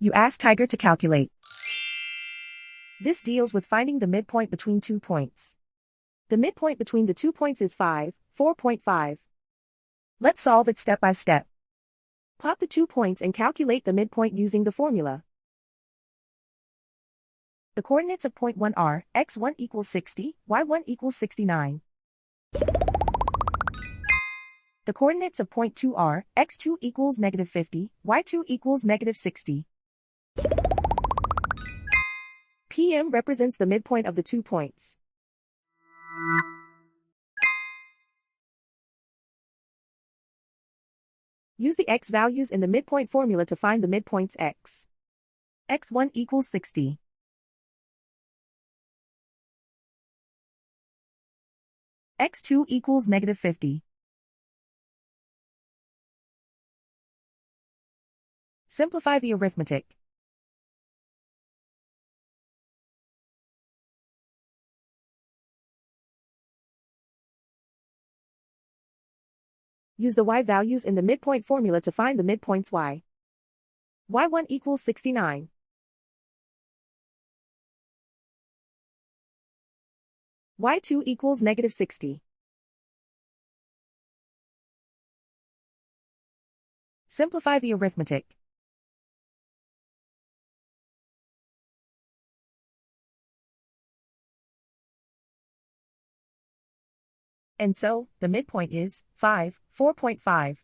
You ask Tiger to calculate. This deals with finding the midpoint between 2 points. The midpoint between the 2 points is 4.5. Let's solve it step by step. Plot the 2 points and calculate the midpoint using the formula. The coordinates of point 1 are x1 equals 60, y1 equals 69. The coordinates of point 2 are x2 equals negative 50, y2 equals negative 60. PM represents the midpoint of the 2 points. Use the x values in the midpoint formula to find the midpoints x. x1 equals 60. x2 equals negative 50. Simplify the arithmetic. Use the y values in the midpoint formula to find the midpoints y. y1 equals 69. y2 equals negative 60. Simplify the arithmetic. And so, the midpoint is 4.5.